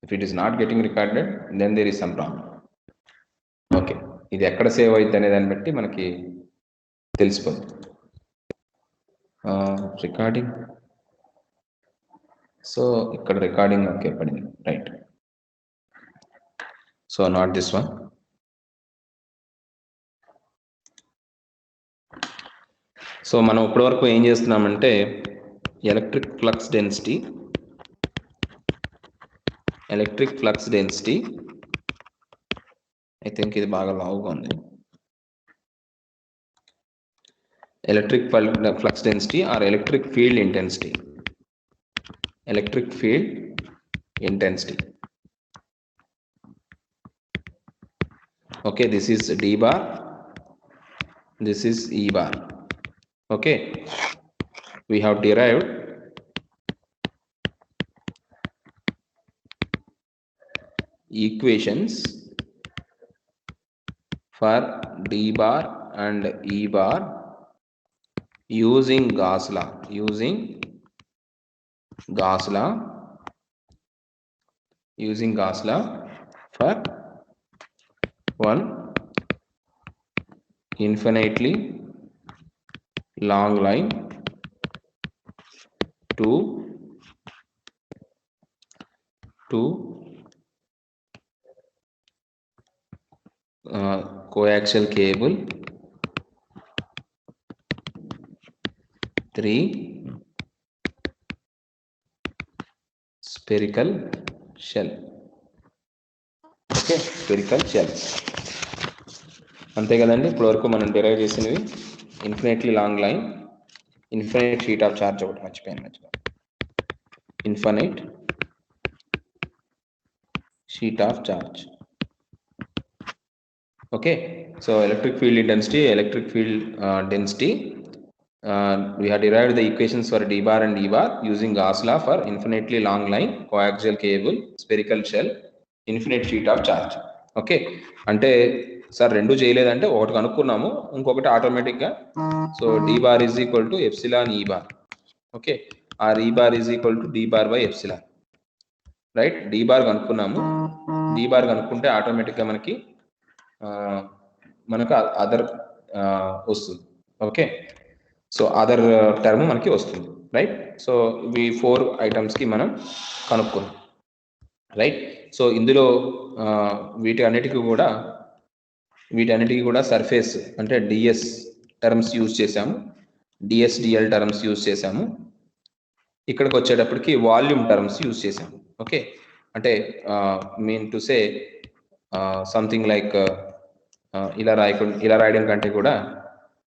If it is not getting recorded, then there is some problem. Okay, ఇది ఎక్కడ save అవుతుంది అనే దాన్ని బట్టి మనకి తెలిసిపోతుంది. రికార్డింగ్, సో ఇక్కడ రికార్డింగ్ ఓకే పడింది, right. So not this one. So మనం ఇప్పటివరకు ఏం చేస్తున్నామంటే electric flux density I think ఇది బాగా లావుగా ఉంది. Electric flux density or electric field intensity. Okay, this is D bar, this is E bar. Okay, we have derived equations for D bar and E bar using Gauss law for one infinitely long line, two coaxial cable, 3 spherical shell. Okay, spherical shells అంతే కదండి. ఇప్పటివరకు మనం derive చేసినవి infinitely long line, infinite sheet of charge, ఒకటి మర్చిపోయాను, infinite sheet of charge. Okay, so electric field density, we have derived the equations for D bar and E bar using Gauss law for infinitely long line, coaxial cable, spherical shell, infinite sheet of charge. Okay, అంటే sir రెండు చేయలేదంటే ఒకటి కనుక్కున్నాము, ఇంకొకటి ఆటోమేటిక్గా. So D bar is equal to epsilon E bar. Okay, or E bar is equal to D bar by epsilon, right. D bar కనుక్కున్నాము, D bar కనుక్కుంటే ఆటోమేటిక్గా మనకు అదర్ వస్తుంది. ఓకే, సో అదర్ టర్మ్ మనకి వస్తుంది, రైట్. సో ఇవి 4 ఐటమ్స్కి మనం కనుక్కున్నాం, right. So ఇందులో వీటన్నిటికీ కూడా సర్ఫేస్ అంటే డిఎస్ టర్మ్స్ యూజ్ చేసాము, డిఎస్డిఎల్ టర్మ్స్ యూజ్ చేసాము. ఇక్కడికి వచ్చేటప్పటికి వాల్యూమ్ టర్మ్స్ యూజ్ చేసాము. ఓకే, అంటే mean to say something like ఇలా రాయడం కంటే కూడా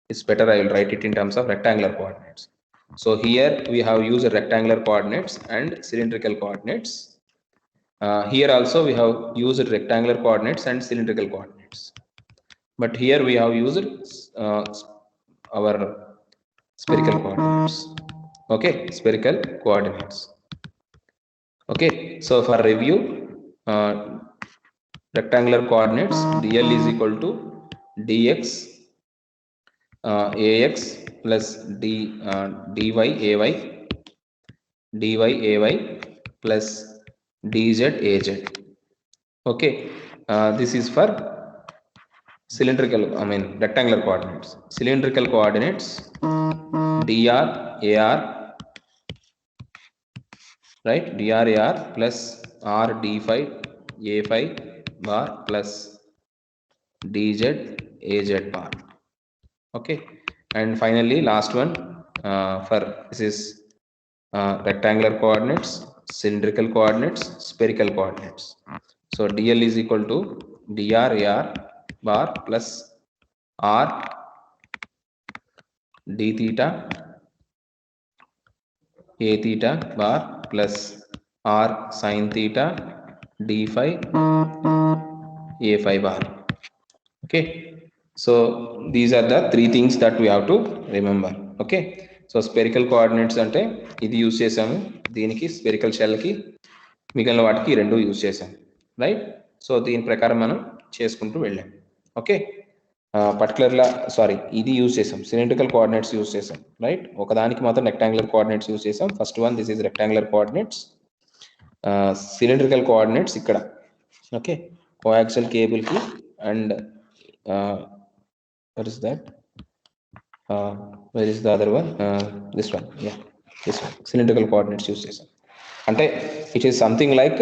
it's better I will write it in terms of rectangular coordinates. So here we have used rectangular coordinates and cylindrical coordinates. Here also we have used rectangular coordinates and cylindrical coordinates, but here we have used our spherical coordinates. Okay, spherical coordinates. Okay, so for review, rectangular coordinates, dl is equal to dx ax plus dy ay plus dz az. Okay, this is for rectangular coordinates. Cylindrical coordinates, dr ar, right, dr ar plus r d phi a phi bar plus dz az bar. Okay, and finally last one for this is rectangular coordinates, cylindrical coordinates, spherical coordinates. So dl is equal to dr ar bar plus r d theta a theta bar plus r sin theta d phi a phi bar. Okay, so these are the 3 things that we have to remember. Okay, so spherical coordinates అంటే ఇది use చేసాము, దీనికి spherical షెల్కి, మిగిలిన వాటికి రెండు use చేసాము, right. So దీని ప్రకారం మనం చేసుకుంటూ వెళ్ళాం. ఓకే, పర్టికులర్గా ఇది యూజ్ చేసాం, సిలిండ్రికల్ కోఆర్డినేట్స్ యూజ్ చేసాం, రైట్. ఒకదానికి మాత్రం రెక్టాంగులర్ కోఆర్డినేట్స్ యూజ్ చేసాం. First one, this is rectangular coordinates. cylindrical coordinates ikkada. Okay, coaxial cable ki, and what is that? Where is the other one? This one, yeah, this one, cylindrical coordinates use chesam. Ante it is something like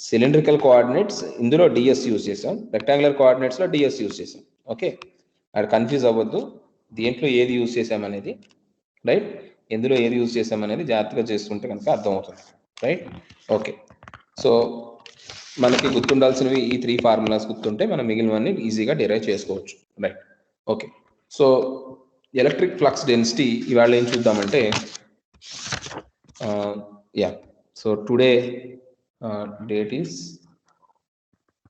cylindrical coordinates ఇందులో ds use చేసాం, rectangular coordinates లో ds use చేసాం. Okay, అక్కడ confuse అవ్వద్దు, దేంట్లో ఏది use చేసాం అనేది, రైట్, ఎందులో ఏది యూస్ చేసాం అనేది జాగ్రత్తగా చేస్తుంటే కనుక అర్థమవుతుంది, రైట్. ఓకే, సో మనకి గుర్తుండాల్సినవి ఈ 3 ఫార్ములాస్ గుర్తుంటే మనం మిగిలినవన్నీ ఈజీగా డిరైవ్ చేసుకోవచ్చు, right. Okay, so electric flux density ఇవాళ ఏం చూద్దామంటే, yeah, so today date is,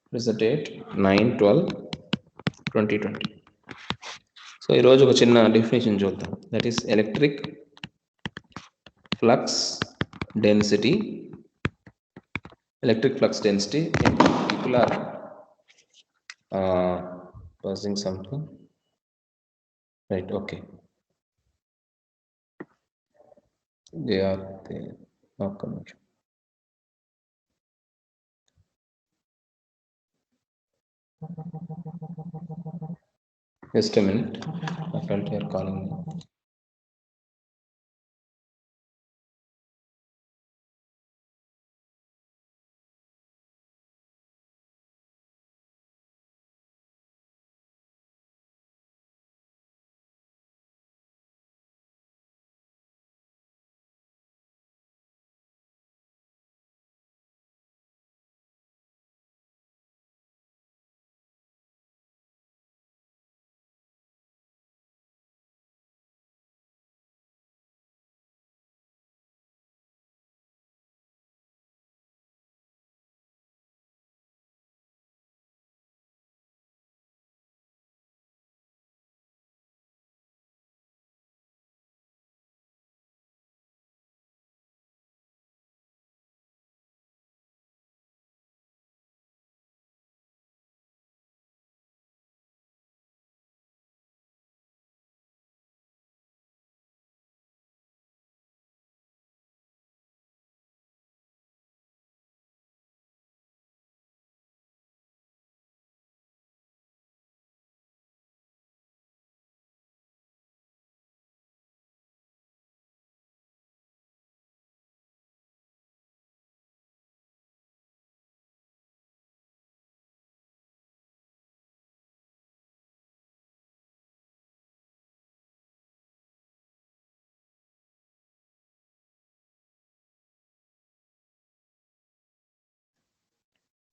what is the date? 9/12/2020. సో ఈరోజు ఒక చిన్న డెఫినేషన్ చూద్దాం, that is electric flux density. Electric flux density, people are passing something, right? Okay, they are there. Okay, just a minute, faculty are calling me.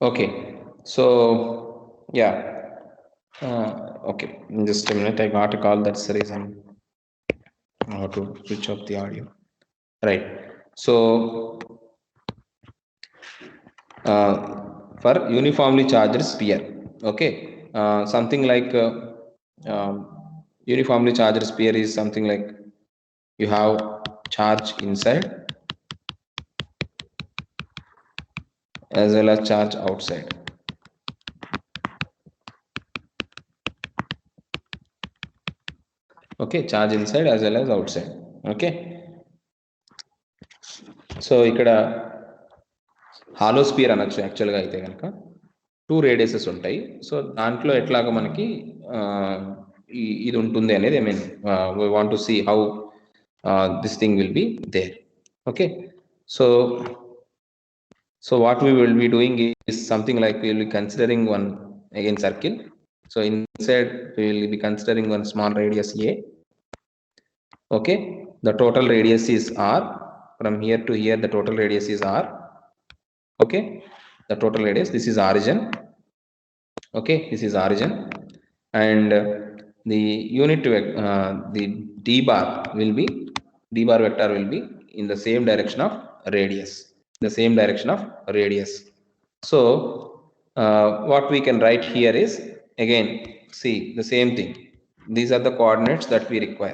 Okay, so yeah, okay, just a minute, I got a call, that's the reason I have to switch off the audio, right. So for uniformly charged sphere, okay, something like uniformly charged sphere is something like you have charge inside as well as charge outside. Okay, charge inside as well as outside. Okay, so ఇక్కడ hollow spear అనొచ్చు యాక్చువల్గా అయితే కనుక, 2 రేడియసెస్ ఉంటాయి. So దాంట్లో ఎట్లాగ మనకి ఇది ఉంటుంది అనేది, I mean we want to see how this thing will be there. Okay, so what we will be doing is something like we will be considering one again circle. So inside we will be considering one small radius A. Okay, the total radius is R. From here to here the total radius is R. Okay, the total radius, this is origin. Okay, this is origin, and the unit the d bar vector will be in the same direction of radius, So what we can write here is, again, see the same thing, these are the coordinates that we require,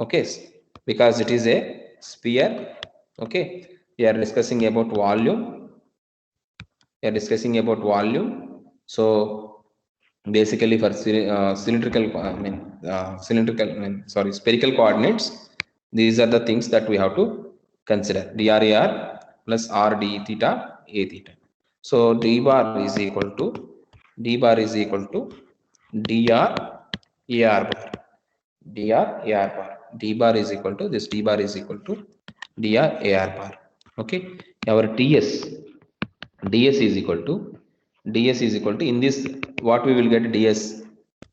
okay, because it is a sphere. Okay, we are discussing about volume, so basically for spherical coordinates, these are the things that we have to consider dr AR plus r d theta a theta. So d bar is equal to dr AR bar. D bar is equal to this, d bar is equal to dr AR bar. Okay, our ds is equal to in this, what we will get ds.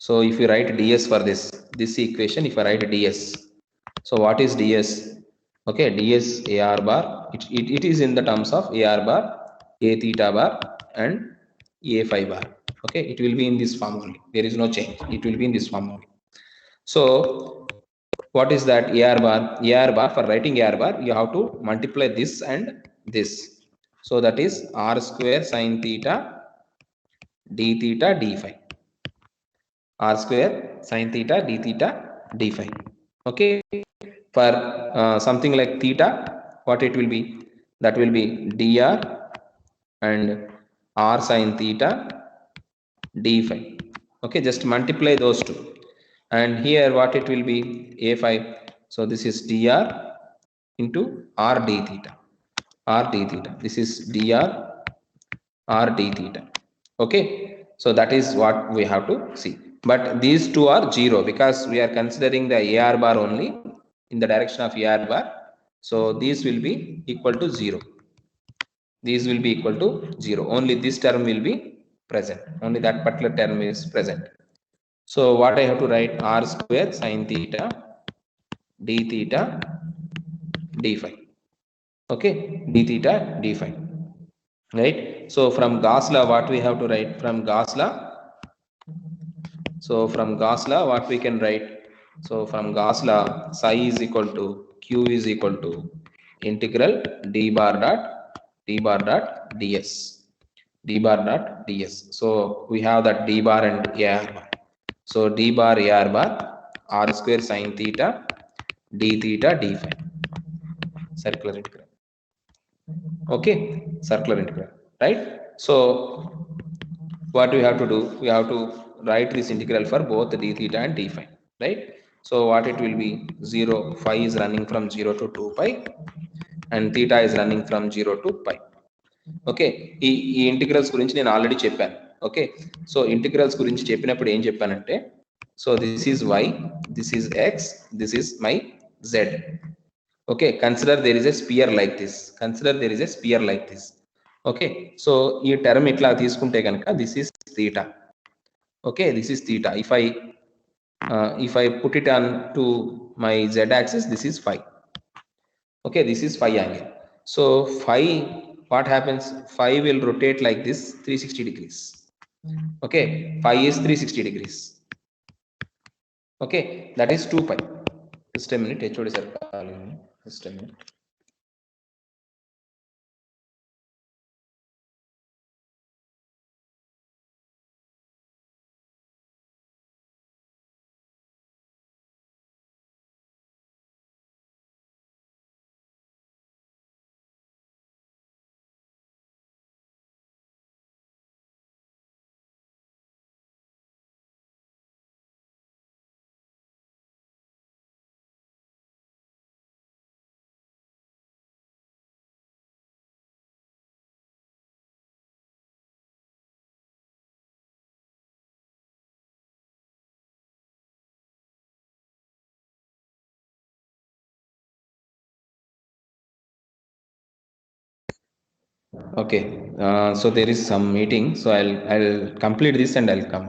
So if you write ds for this equation, if I write ds, so what is ds? Okay, ds AR bar, it is in the terms of AR bar, a theta bar and a phi bar. Okay, it will be in this form only, there is no change, it will be in this form only. So what is that AR bar? AR bar, for writing AR bar, you have to multiply this and this. So that is r square sin theta d theta d phi. R square sin theta d theta d phi. Okay, for something like theta, what it will be? That will be dr and r sin theta d phi. Okay, just multiply those two, and here what it will be? A phi. So this is dr into r d theta, this is dr r d theta. Okay, so that is what we have to see, but these two are 0 because we are considering the AR bar only in the direction of AR bar. So these will be equal to 0, only this term will be present, only that particular term is present. So what I have to write? R square sin theta d theta d phi. Okay, d theta d phi, right? So from Gauss law, what we have to write? From Gauss law, what we can write? So from Gauss law, psi is equal to q is equal to integral d bar dot ds. So we have that d bar and AR bar. So d bar AR bar r square sin theta d theta d phi, circular integral. Okay, circular integral, right? So what we have to do? We have to write this integral for both d theta and d phi, right? So what it will be? 0, phi is running from 0 to 2 pi and theta is running from 0 to pi. Okay, ఈ integrals గురించి నేను already చెప్పాను. Okay, so integrals గురించి చెప్పినప్పుడు ఏం చెప్పానంటే, so this is y, this is x, this is my z. Okay, consider there is a sphere like this. Okay, so ఈ term ఇట్లా తీసుకుంటే కనుక this is theta. Okay, this is theta. if I put it on to my z axis, this is phi. Okay, this is phi angle. So phi, what happens? Phi will rotate like this 360 degrees. Okay, phi is 360 degrees. Okay, that is 2 pi. Just a minute, HOD sir, just a minute. Okay, so there is some meeting, so I'll complete this and I'll come.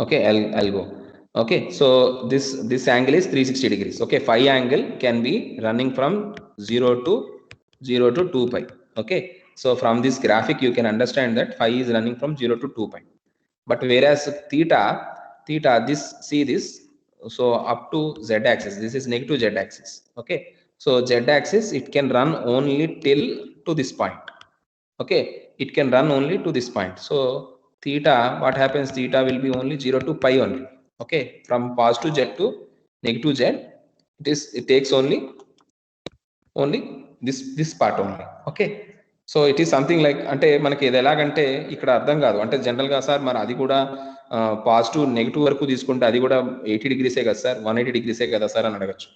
Okay, I'll go. Okay, so this angle is 360 degrees. Okay, phi angle can be running from 0 to 2 pi. Okay, so from this graphic you can understand that phi is running from 0 to 2 pi. But whereas theta, this, see this, so up to z axis, this is negative z axis. Okay, so z axis, it can run only till to this point. Okay, it can run only to this point. So theta, what happens? Theta will be only 0 to pi only. Okay, from positive z to negative z, it takes only this part only. Okay, so it is something like, అంటే మనకి ఇది ఎలాగంటే ఇక్కడ అర్థం కాదు, అంటే జనరల్గా sir మరి అది కూడా పాజిటివ్ నెగిటివ్ వరకు తీసుకుంటే అది కూడా 80 degrees కదా సార్, 180 degrees కదా సార్ అని అడగచ్చు.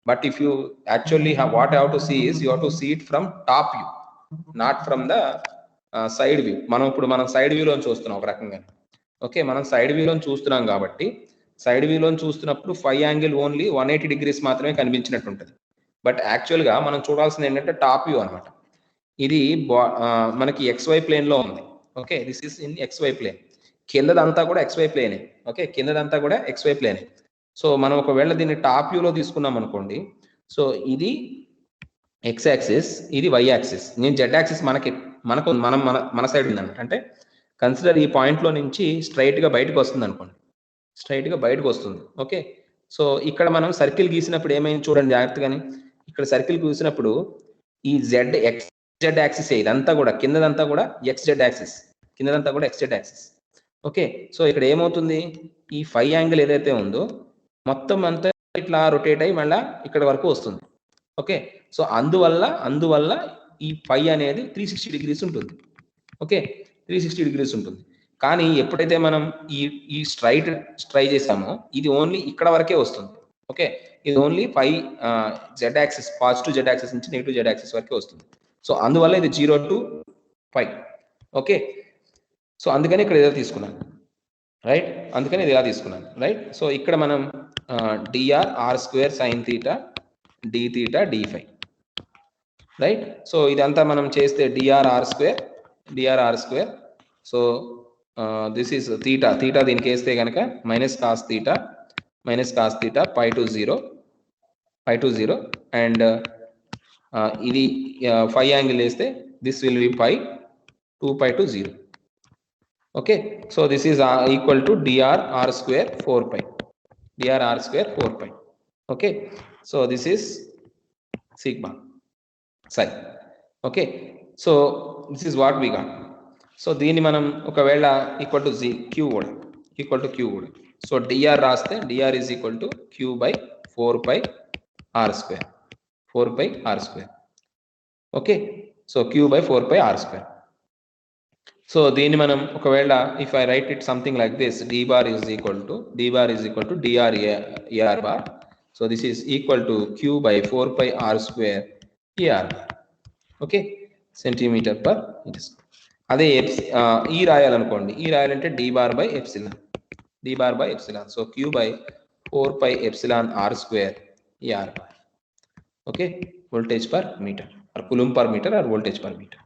But if you actually have, what I have to see is you have to see it from top view, not from the side view. మనం సైడ్ వ్యూలో చూస్తున్నాం ఒక రకంగా. ఓకే, మనం సైడ్ వ్యూలో చూస్తున్నాం కాబట్టి సైడ్ వ్యూలో చూస్తున్నప్పుడు 5 యాంగిల్ ఓన్లీ 180 డిగ్రీస్ మాత్రమే కనిపించినట్టు ఉంటుంది. బట్ యాక్చువల్గా మనం చూడాల్సింది ఏంటంటే టాప్ వ్యూ అనమాట. ఇది మనకి XY ప్లేన్లో ఉంది. Okay, this is in XY plane. కిందదంతా కూడా XY ప్లేనే. ఓకే, కిందదంతా కూడా XY ప్లేనే. సో మనం ఒకవేళ దీన్ని టాప్ వ్యూలో తీసుకున్నాం అనుకోండి, సో ఇది X యాక్సిస్, ఇది Y యాక్సిస్. నేను Z యాక్సిస్ మన సైడ్ ఉందన్నమాట. అంటే కన్సిడర్ ఈ పాయింట్లో నుంచి స్ట్రైట్గా బయటకు వస్తుంది అనుకోండి, స్ట్రైట్గా బయటకు వస్తుంది. ఓకే, సో ఇక్కడ మనం సర్కిల్ గీసినప్పుడు ఏమైంది చూడండి జాగ్రత్తగాని. ఇక్కడ సర్కిల్ గీసినప్పుడు ఈ XZ యాక్సిస్, ఇదంతా కూడా కిందదంతా కూడా XZ యాక్సిస్, కిందదంతా కూడా XZ యాక్సిస్. ఓకే, సో ఇక్కడ ఏమవుతుంది, ఈ 5 యాంగిల్ ఏదైతే ఉందో మొత్తం అంతా ఇట్లా రొటేట్ అయ్యి మళ్ళీ ఇక్కడ వరకు వస్తుంది. ఓకే, సో అందువల్ల ఈ 5 అనేది 360 డిగ్రీస్ ఉంటుంది. ఓకే, 360 డిగ్రీస్ ఉంటుంది. కానీ ఎప్పుడైతే మనం ఈ స్ట్రైట్ ట్రై చేసామో ఇది ఓన్లీ ఇక్కడ వరకే వస్తుంది. ఓకే, ఇది only 5 Z axis, positive Z axis నుంచి నెగిటివ్ Z యాక్సిస్ వరకే వస్తుంది. సో అందువల్ల ఇది 0 to 5. ఓకే, సో అందుకని ఇక్కడ ఏదో తీసుకున్నాను, రైట్, అందుకని ఇది ఇలా తీసుకున్నాను, రైట్. సో ఇక్కడ మనం dr r² sin θ d θ d∅, right. So ఇదంతా మనం చేస్తే dr r², so this is theta దీనికి వేస్తే కనుక minus cos theta π to 0 and ఇది 5 యాంగిల్ వేస్తే this will be π 2π to 0. Okay, so this is equal to dr r² 4π. Okay, so this is sigma psi. Okay, so this is what we got. So దీన్ని మనం ఒకవేళ equal to Q కూడా, so dr రాస్తే dr is equal to q by 4π r². Okay, so q by 4π r². So దీన్ని మనం ఒకవేళ if I write it something like this, d bar is equal to dr ar bar. So this is equal to q by 4π r² ar bar. Okay, centimetre per metre. అదే E రాయాలనుకోండి, E రాయాలంటే d bar by epsilon. So q by 4π epsilon r² ar bar. Okay, voltage per metre or coulomb per metre or voltage per metre.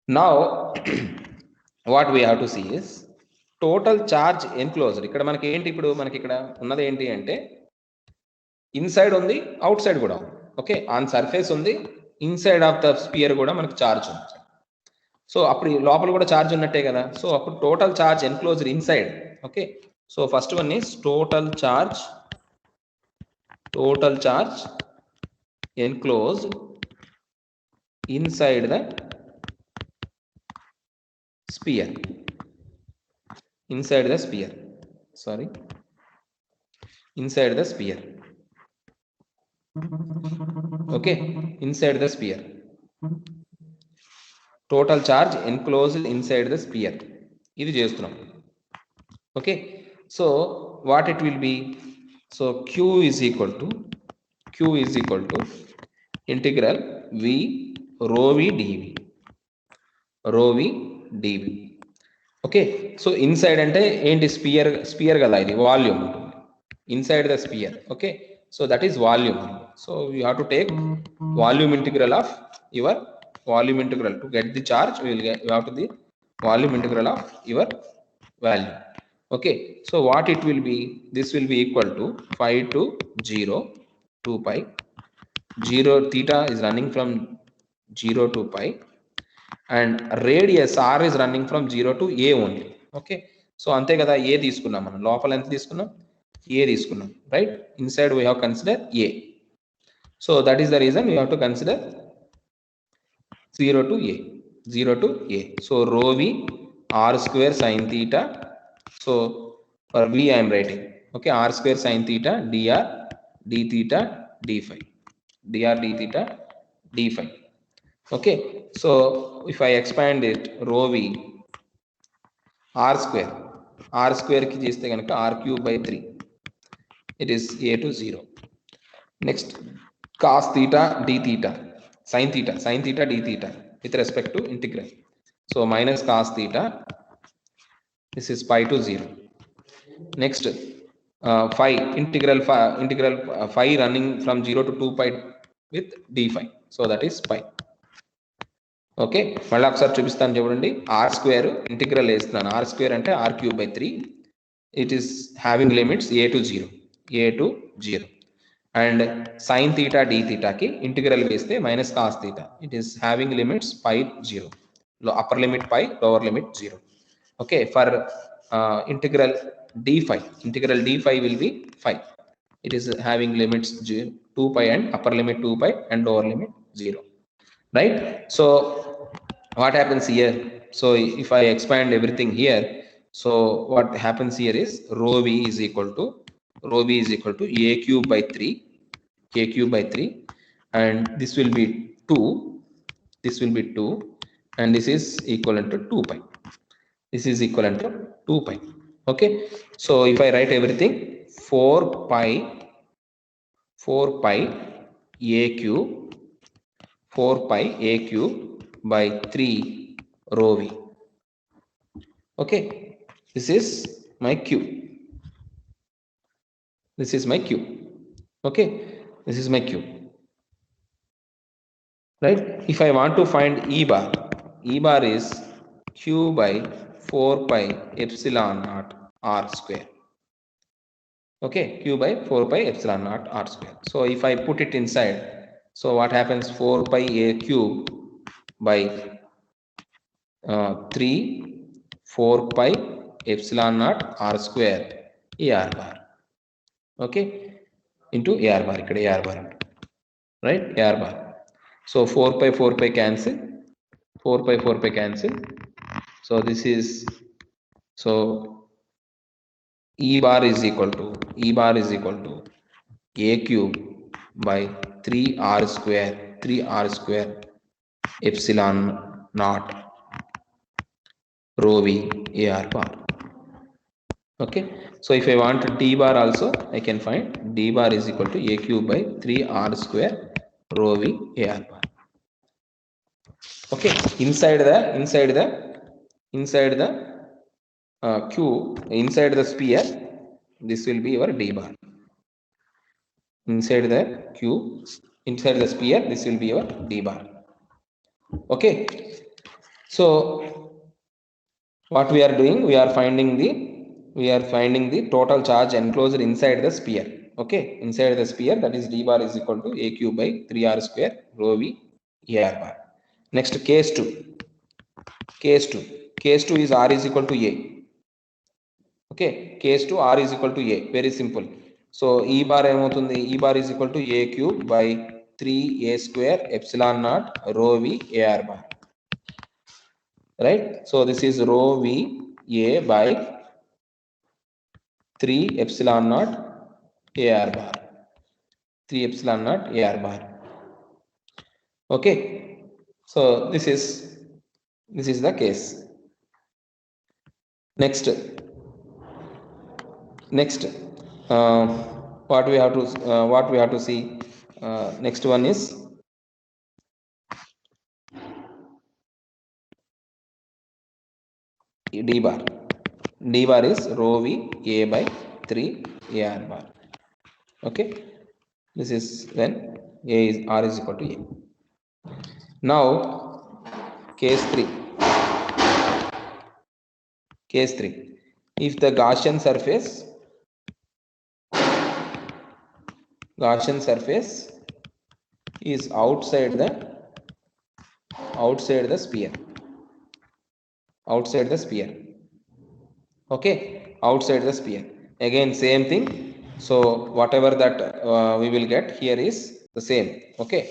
Now what we have to see is total charge enclosed. ఇక్కడ మనకి ఏంటి, ఇప్పుడు మనకి ఇక్కడ ఉన్నది ఏంటి అంటే inside ఉంది, అవుట్ సైడ్ కూడా ఉంది. ఓకే, ఆన్ సర్ఫేస్ ఉంది, ఇన్సైడ్ ఆఫ్ ద స్పియర్ కూడా మనకి చార్జ్ ఉంది. సో అప్పుడు లోపల కూడా చార్జ్ ఉన్నట్టే కదా. సో అప్పుడు total charge enclosed inside. Okay, so first one is total charge enclosed inside the sphere. Inside the sphere. Okay, inside the sphere. Total charge enclosed inside the sphere. ఇది చేస్తున్నాం. Okay, so what it will be? So q is equal to integral v rho v dv. Okay, so inside అంటే ఏంటి, spear కదా, ఇది volume ఉంటుంది inside the spear. Okay, so that is volume. So you have to take volume integral to get the charge. You have to the volume integral of your value. Okay, so what it will be, this will B equal to 5 to 0 2π 0 theta is running from 0 to π and radius r is running from 0 to a only. Okay, so ante kada a తీసుకున్నాం మనం, లోపల ఎంత తీసుకున్నాం, a తీసుకున్నాం, right. Inside we have consider a, so that is the reason we have to consider 0 to a. So rho v r² sin theta. So for v I am writing, okay, r² sin theta dr d theta d∅, okay. So if I expand it, rho v r² ki cheste ganaka r³ by 3, it is a to 0. Next, cos theta d theta, sin theta d theta with respect to integral. So minus cos theta, this is pi to 0. Next, phi, integral phi running from 0 to 2 pi with d phi. So that is pi. Okay, మళ్ళీ ఒకసారి చూపిస్తాను చూడండి. R square integral వేస్తున్నాను. R square అంటే R cube by 3. It is having limits A to 0 and sine theta D థీటాకి integral వేస్తే minus cos theta. It is having limits pi 0, upper limit pi, lower limit 0. Okay, for integral d phi will be 5. It is having limits 2 pi and upper limit 2 pi and lower limit 0. Right? So what happens here? So if I expand everything here, so what happens here is rho v is equal to a cube by 3, and this will be 2, and this is equivalent to 2 pi. This is equivalent to 2 pi. Okay, so if I write everything, 4 pi a cube, 4 pi a cube by 3 rho v. Okay, this is my q. Okay, this is my q. Right? If I want to find e bar is q by 4 pi epsilon naught r square. Okay, q by 4 pi epsilon naught r square. So if I put it inside, so what happens? 4 pi a cube by 3 4 pi epsilon naught r square ar bar. Okay, into ar bar, ikkada ar bar, right? Ar bar. So 4 pi cancel, 4 pi cancel. So this is, so e bar is equal to a cube by 3r square epsilon naught rho v ar bar. Okay, so if I want d bar also, I can find d bar is equal to a cube by 3r square rho v ar bar. Okay, inside the cube, inside the sphere, this will be your d bar. Inside the cube, inside the sphere, this will be your d bar. Okay, so what we are doing, we are finding the total charge enclosed inside the sphere. Okay, inside the sphere, that is d bar is equal to a cube by 3r square rho v ar bar. Next, case 2 is r is equal to a. Okay, case 2 r is equal to a, very simple. So e bar ఏమవుతుంది? e bar is equal to a cube by 3a square epsilon naught rho v ar bar. Right? So this is rho v a by 3 epsilon naught ar bar. 3 epsilon naught ar bar. Okay, so this is the case. Next, what we have to see, next one is d bar. D bar is rho v a by 3 ar bar. Okay, this is when a is r is equal to a. Now case 3, if the Gaussian surface is outside the sphere. Okay, outside the sphere, again same thing. So whatever that we will get here is the same. Okay,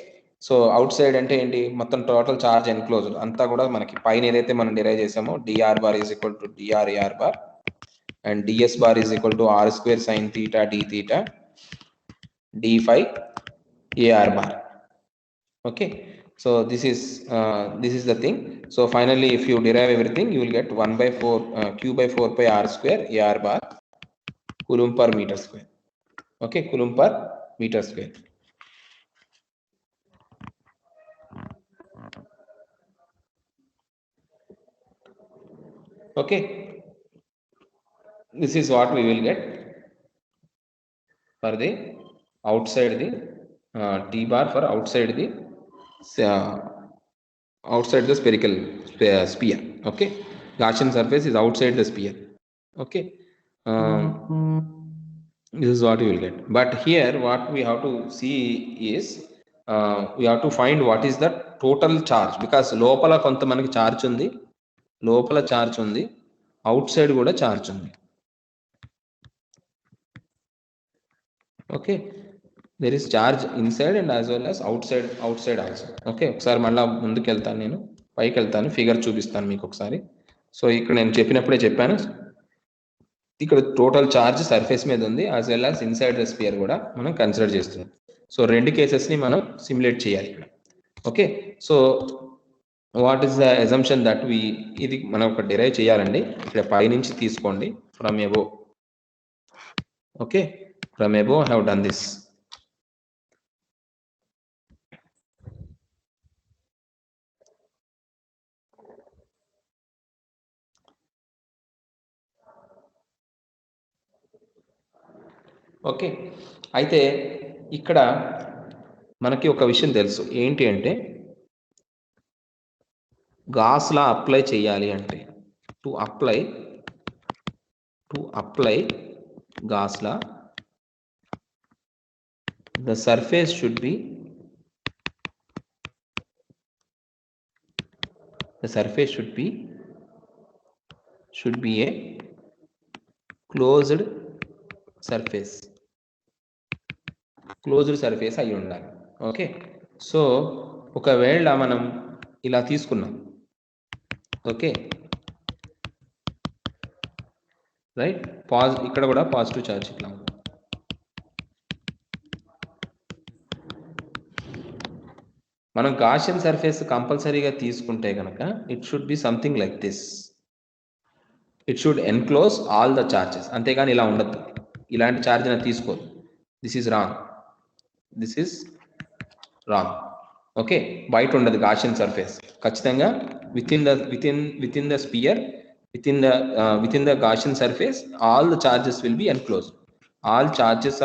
so outside ante enti మొత్తం total charge enclosed అంతా కూడా మనకి పైన ఏదైతే మనం derive చేసామో dr bar is equal to dr ar bar and ds bar is equal to r square sin theta d theta d phi ar bar. Okay, so this is the thing. So finally, if you derive everything, you will get 1 by 4 q by 4 pi r square ar bar coulomb per meter square. Okay, coulomb per meter square. Okay, this is what we will get for the outside the T bar for outside the spherical sphere. Okay, Gaussian surface is outside the sphere. Okay, this is what you will get. But here what we have to see is we have to find what is the total charge, because లోపల కొంత మనకి charge ఉంది, లోపల charge ఉంది, out side కూడా charge ఉంది. Okay, there is charge inside and as well as outside also. Okay, ఒకసారి మళ్ళీ ముందుకు వెళ్తాను, నేను పైకి వెళ్తాను, ఫిగర్ చూపిస్తాను మీకు ఒకసారి. సో ఇక్కడ నేను చెప్పినప్పుడే చెప్పాను, ఇక్కడ టోటల్ ఛార్జ్ సర్ఫేస్ మీద ఉంది, as well as inside the spear కూడా మనం కన్సిడర్ చేస్తున్నాం. సో రెండు కేసెస్ని మనం సిమ్యులేట్ చేయాలి ఇక్కడ. Okay, so what is the assumption that ఇది మనం ఒక డిరైవ్ చేయాలండి. ఇక్కడ పై నుంచి తీసుకోండి, from above. Okay, from above I have done this. Okay, అయితే ఇక్కడ మనకి ఒక విషయం తెలుసు, ఏంటి అంటే గాస్ లా అప్లై చేయాలి అంటే, to apply gas law, the surface should be a closed surface అయి ఉండాలి. ఓకే, సో ఒకవేళ మనం ఇలా తీసుకున్నాం, ఓకే రైట్, ఇక్కడ కూడా పాజిటివ్ ఛార్జ్ ఇట్లా ఉంది. మనం గాషియన్ సర్ఫేస్ కంపల్సరీగా తీసుకుంటే కనుక it should be something like this, it should enclose all the charges. అంతేగాని ఇలా ఉండద్దు, ఇలాంటి ఛార్జ్ నేను తీసుకోదు. This is wrong. ఓకే, బయట ఉండదు గాషియన్ సర్ఫేస్, ఖచ్చితంగా with in the spear, within the Gaussian surface, all the charges will be enclosed. All charges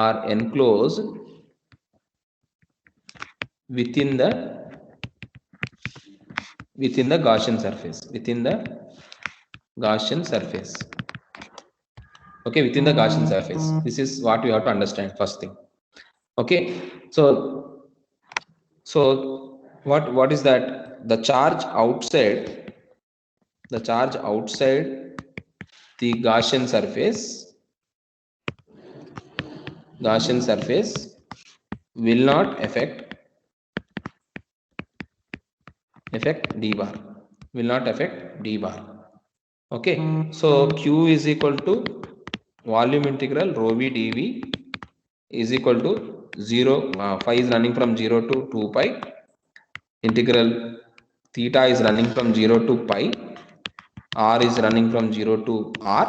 are enclosed within the Gaussian surface. Okay, within the Gaussian surface. This is what we have to understand, first thing. Okay, so what is that? The charge outside the Gaussian surface will not affect d bar, okay. So q is equal to volume integral rho v dv is equal to 0, phi is running from 0 to 2 pi, integral theta is running from 0 to pi, r is running from 0 to r,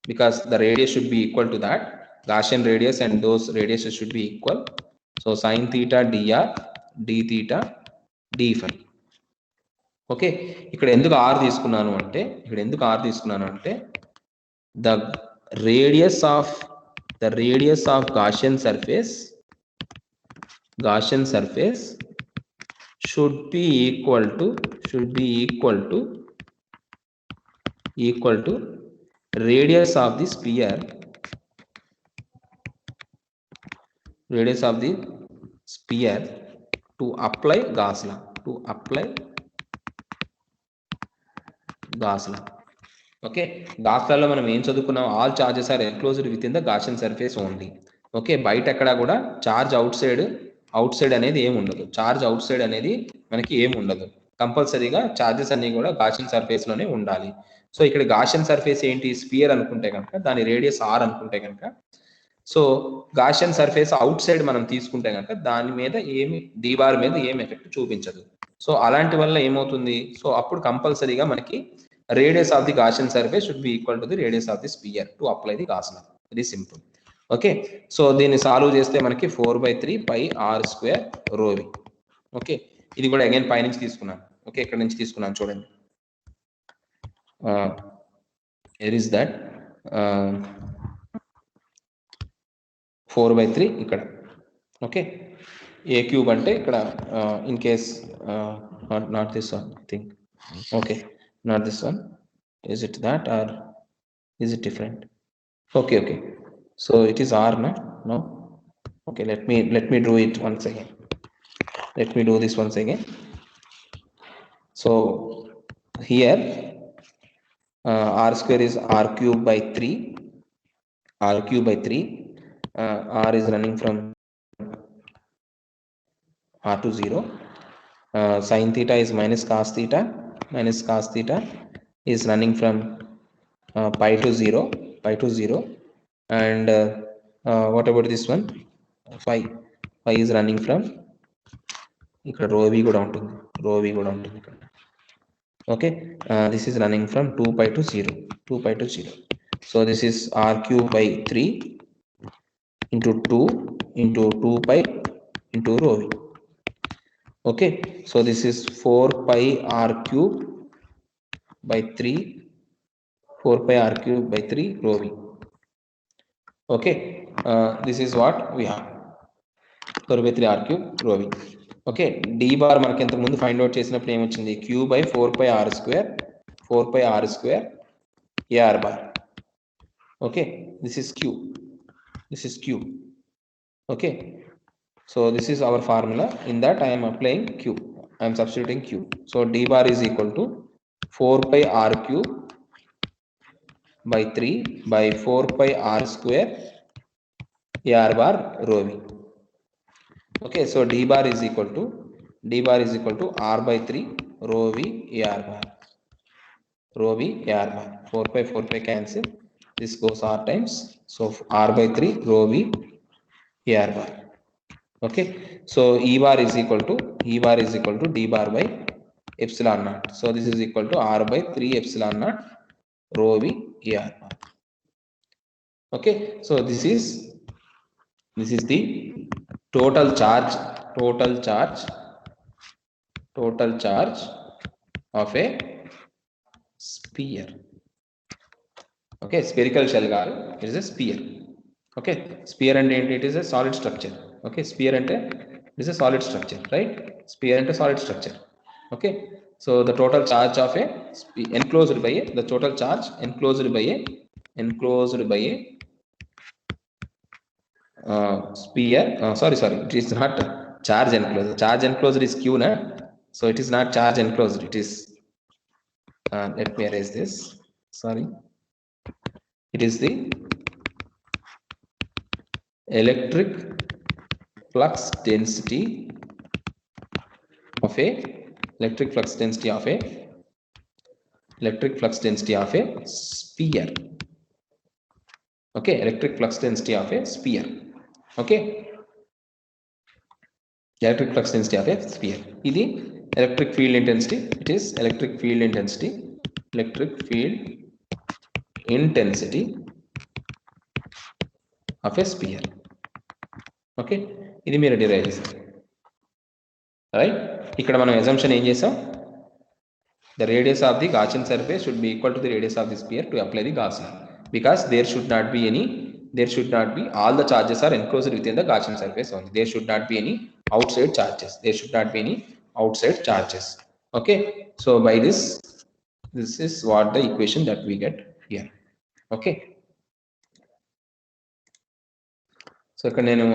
because the radius should be equal to that Gaussian radius, and those radiuses should be equal. So sin theta dr, d theta d phi. Okay, ఇక్కడ ఎందుకు r తీసుకున్నాను అంటే the radius of Gaussian surface should be equal to radius of the sphere to apply Gauss law. Okay, Gauss లాలో మనం ఏం చదువుకున్నాం? All charges are enclosed with in the Gaussian surface only. Okay, బయట ఎక్కడ కూడా charge out side అనేది ఏమి ఉండదు. మనకి ఏమి ఉండదు. కంపల్సరీగా చార్జెస్ అన్ని కూడా గాషియన్ సర్ఫేస్ లోనే ఉండాలి. సో ఇక్కడ గాషియన్ సర్ఫేస్ ఏంటి? స్పియర్ అనుకుంటే కనుక దాని రేడియస్ ఆర్ అనుకుంటే కనుక, so Gaussian surface out side మనం తీసుకుంటే కనుక దాని మీద ఏమి d బార్ మీద ఏం ఎఫెక్ట్ చూపించదు. సో అలాంటి వల్ల ఏమవుతుంది? సో అప్పుడు కంపల్సరీగా మనకి radius of the Gaussian surface should be equal to the radius of the sphere to apply the Gauss law. Very simple. Okay, so దీన్ని సాల్వ్ చేస్తే మనకి 4/3 pi r square rho v. Okay, ఇది కూడా again పై నుంచి తీసుకున్నాను. Okay, ఇక్కడ నుంచి తీసుకున్నాను చూడండి. ఎర్ ఇస్ దట్ 4/3 ఇక్కడ. ఓకే, ఏ క్యూబ్ అంటే ఇక్కడ in case not this one I think. Okay, not this one. Is it that or is it different? Okay, so it is R, no. Okay, let me do it once again. Let me do this once again. So here R square is R cube by 3. R cube by 3. R is running from R to 0. Sin theta is minus cos theta. Minus cos theta is running from pi to 0. And what about this one? Phi is running from ఇక్కడ rho v కూడా ఉంటుంది ఇక్కడ. Okay, this is running from 2pi to 0. So this is R cube by 3 into 2 into 2pi into rho v. Okay, so this is 4pi R cube by 3 rho v. Okay, this is what we have, 4/3 R cube rho v. Okay, d bar మనకి ఇంతకు ముందు find out చేసినప్పుడు ఏమొచ్చింది? q by 4pi r square ar bar. Okay, this is q. Okay, so this is our formula. In that I am applying q. I am substituting q. So d bar is equal to 4pi r cube by 3 by 4pi r square ar bar rho v. Okay, so d bar is equal to r by 3 rho v ar bar. 4pi cancel, this goes r times, so r by 3 rho v ar bar. Okay, so e bar is equal to d bar by epsilon naught. So this is equal to r by 3 epsilon naught rho v ar bar. Okay, so this is the total charge of a sphere. Okay, spherical shell garu, it is a sphere. Okay, sphere and it is a solid structure. Okay, sphere and it is a solid structure, right? Sphere and a solid structure. Okay, so the total charge of a enclosed by a sphere. Sorry, it is not charge enclosed. Charge enclosed is q, na? So it is not charge enclosed. It is let me erase this. Sorry, it is the electric flux density of a sphere. Okay, electric flux density of a sphere. Okay, electric flux density of a sphere. This electric field intensity. It is electric field intensity of a sphere. Okay, ఇది మీరు derive చేశారు, right? ఇక్కడ మనం assumption ఏం చేసాం? The radius of the Gaussian surface should be equal to the radius of the sphere to apply the Gauss law, because there should not be all the charges are enclosed within the Gaussian surface only. There should not be any outside charges. Okay, so by this is what the equation that we get here. Okay, so ఇక్కడ నేను